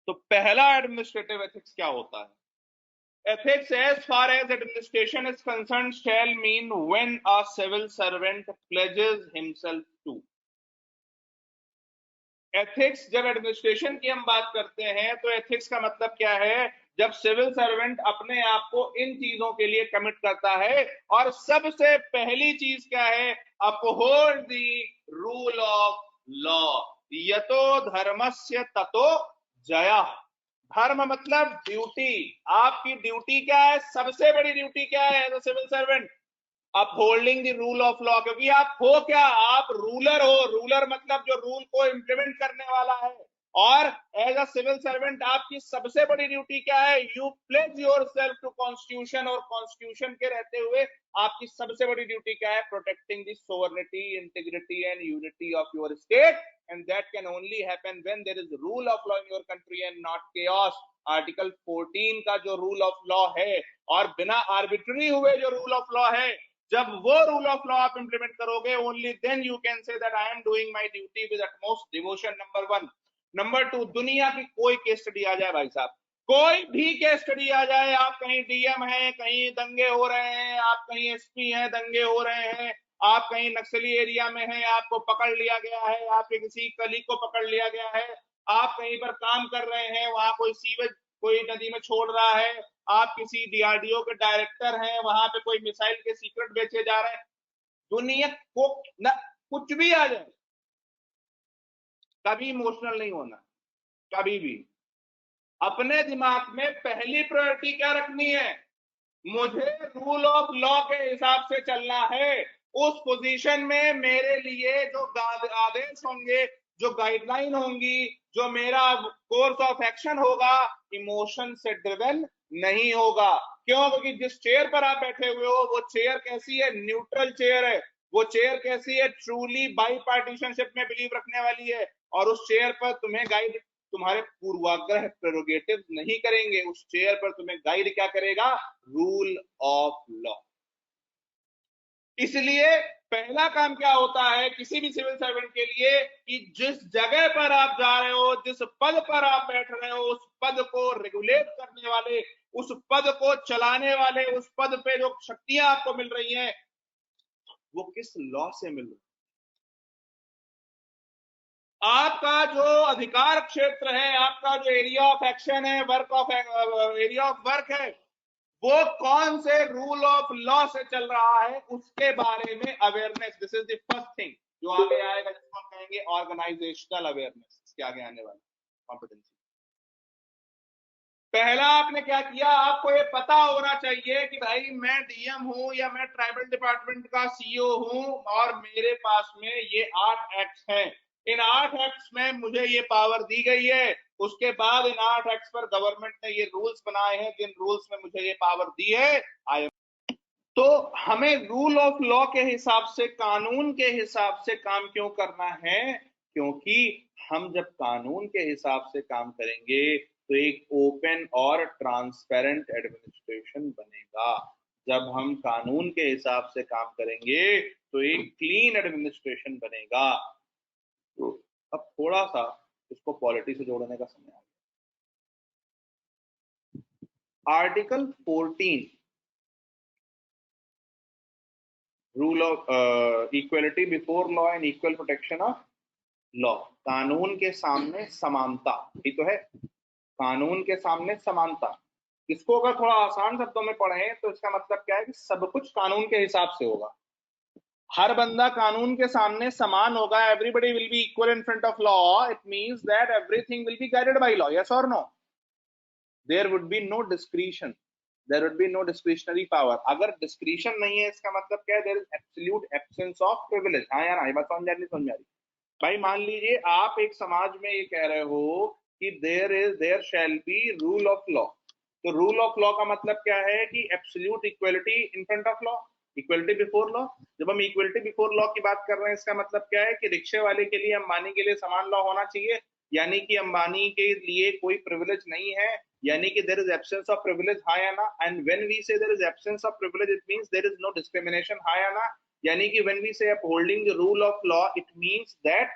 तो पहला administrative ethics क्या होता है? Ethics as far as administration is concerned shall mean when a civil servant pledges himself to. Ethics, जब administration की हम बात करते हैं तो एथिक्स का मतलब क्या है? जब सिविल सर्वेंट अपने आप को इन चीजों के लिए कमिट करता है, और सबसे पहली चीज क्या है? Uphold the rule of law. यतो धर्मस्य ततो जयः। धर्म मतलब ड्यूटी। आपकी ड्यूटी क्या है? सबसे बड़ी ड्यूटी क्या है as a civil servant? Upholding the rule of law. क्योंकि आप हो क्या? आप रूलर हो। रूलर मतलब जो रूल को इंप्लीमेंट करने वाला है। और एज अ सिविल सर्वेंट आपकी सबसे बड़ी ड्यूटी क्या है? You pledge yourself to constitution, और कॉन्स्टिट्यूशन के रहते हुए आपकी सबसे बड़ी ड्यूटी क्या है? Protecting the sovereignty, integrity and unity of your state, and that can only happen when there is rule of law in your country and not chaos. Article 14 का जो रूल ऑफ लॉ है, और बिना arbitrary हुए जो rule of law है, जब वो रूल ऑफ लॉ आप इंप्लीमेंट करोगे, only then you can say that I am doing my duty with utmost devotion. Number 1। Number 2, दुनिया की कोई केस स्टडी आ जाए भाई साहब, कोई भी केस स्टडी आ जाए, आप कहीं डीएम हैं, कहीं दंगे हो रहे हैं, आप कहीं एसपी हैं, दंगे हो रहे हैं, आप कहीं नक्सली एरिया में हैं, आपको पकड़ लिया गया है, आपके किसी कलीग को पकड़ लिया गया है, आप कहीं पर काम कर रहे हैं, वहां कोई सीवेज कोई नदी में छोड़ रहा है, आप किसी डीआरडीओ के डायरेक्टर हैं, वहां पे कोई मिसाइल के सीक्रेट बेचे जा रहे हैं, दुनिया को न कुछ भी आ जाए, कभी इमोशनल नहीं होना। कभी भी अपने दिमाग में पहली प्रायोरिटी क्या रखनी है? मुझे रूल ऑफ लॉ के हिसाब से चलना है। उस पोजीशन में मेरे लिए जो आदेश होंगे, जो गाइडलाइन होंगी, जो मेरा कोर्स ऑफ एक्शन होगा, इमोशन से ड्रिवन नहीं होगा। क्यों? क्योंकि जिस चेयर पर आप बैठे हुए हो वो चेयर कैसी है? न्यूट्रल चेयर है। वो चेयर कैसी है? ट्रूली बाई पार्टीशनशिप में बिलीव रखने वाली है। और उस चेयर पर तुम्हें गाइड तुम्हारे पूर्वाग्रह प्रेरोगेटिव नहीं करेंगे। उस चेयर पर तुम्हें गाइड क्या करेगा? Rule of law. इसलिए पहला काम क्या होता है किसी भी सिविल सर्वेंट के लिए, कि जिस जगह पर आप जा रहे हो, जिस पद पर आप बैठ रहे हो, उस पद को रेगुलेट करने वाले, उस पद को चलाने वाले, उस पद पे जो शक्तियां आपको मिल रही हैं, वो किस लॉ से मिल रही है। आपका जो अधिकार क्षेत्र है, आपका जो एरिया ऑफ एक्शन है, एरिया ऑफ वर्क है, वो कौन से रूल ऑफ लॉ से चल रहा है, उसके बारे में awareness. This is the first thing जो आगे आएगा, जिसको हम कहेंगे ऑर्गेनाइजेशनल अवेयरनेस। इसके आगे आने वाली कॉम्पिटेंसी। पहला आपने क्या किया? आपको ये पता होना चाहिए कि भाई मैं डीएम हूं या मैं ट्राइबल डिपार्टमेंट का सीईओ हूं, और मेरे पास में ये 8 एक्ट्स हैं। इन 8 एक्ट्स में मुझे ये पावर दी गई है। उसके बाद इन 8 एक्ट्स पर गवर्नमेंट ने ये रूल्स बनाए हैं, जिन रूल्स में मुझे ये पावर दी है। तो हमें रूल ऑफ लॉ के हिसाब से, कानून के हिसाब से काम क्यों करना है? क्योंकि हम जब कानून के हिसाब से काम करेंगे तो एक ओपन और ट्रांसपेरेंट एडमिनिस्ट्रेशन बनेगा। जब हम कानून के हिसाब से काम करेंगे तो एक क्लीन एडमिनिस्ट्रेशन बनेगा। तो अब थोड़ा सा इसको पॉलिटी से जोड़ने का समय आ गया। Article 14 rule of equality before law and equal protection of law. कानून के सामने समानता ही तो है। कानून के सामने समानता, इसको अगर थोड़ा आसान शब्दों में पढ़ें तो इसका मतलब क्या है कि सब कुछ कानून के हिसाब से होगा। हर बंदा कानून के सामने समान होगा। Everybody will be equal in front of law. It means that everything will be guided by law. Yes और no? There would be no discretion, there would be no discretionary power. अगर डिस्क्रिशन नहीं है, इसका मतलब क्या है? There is absolute absence of privilege. हाँ या ना? ये बात समझ आ रही? भाई मान लीजिए आप एक समाज में ये कह रहे हो कि there shall be rule of law. तो रूल ऑफ लॉ का मतलब क्या है? कि absolute equality in front of law, equality before law. जब हम इक्वलिटी बिफोर लॉ की बात कर रहे हैं, इसका मतलब क्या है? कि रिक्शे वाले के लिए अंबानी के लिए समान लॉ होना चाहिए, यानी कि अंबानी के लिए कोई प्रिविलेज नहीं है, यानी कि there is absence of privilege. हाँ या ना? And when we say there is absence of privilege, it means there is no discrimination. हाँ या ना? यानी कि when we say upholding the rule of law, it means that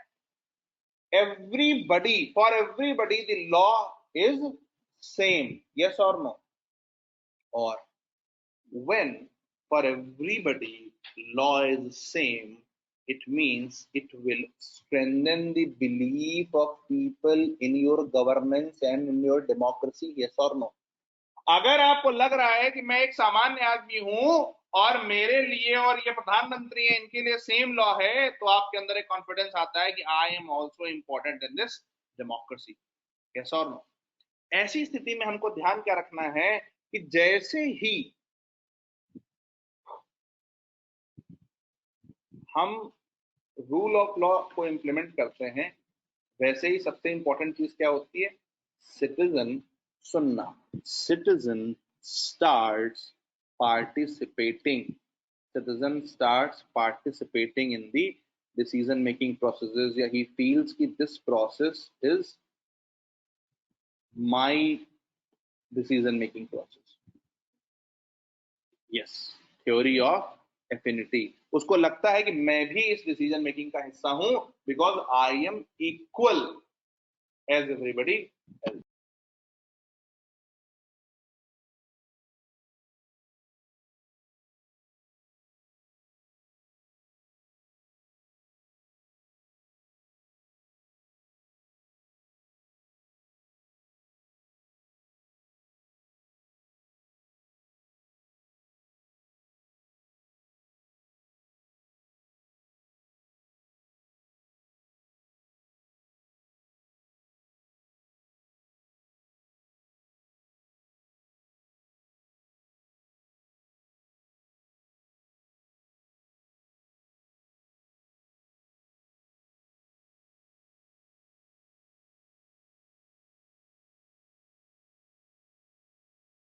for everybody the law is same, yes or no? Or when for everybody law is same, it means it will strengthen the belief of people in your governance and in your democracy, yes or no? अगर आपको लग रहा है कि मैं एक सामान्य आदमी हूं और मेरे लिए और ये प्रधानमंत्री है इनके लिए सेम लॉ है, तो आपके अंदर एक कॉन्फिडेंस आता है कि I am also important in this democracy, yes और नो? ऐसी स्थिति में हमको ध्यान क्या रखना है कि जैसे ही हम रूल ऑफ लॉ को इम्प्लीमेंट करते हैं, वैसे ही सबसे इंपॉर्टेंट चीज क्या होती है? सिटीजन सुनना। Citizen starts participating, citizen starts participating in the decision making processes, या he feels कि this process is my decision making process. Yes, theory of affinity, उसको लगता है कि मैं भी इस डिसीजन मेकिंग का हिस्सा हूं, because I am equal as everybody else.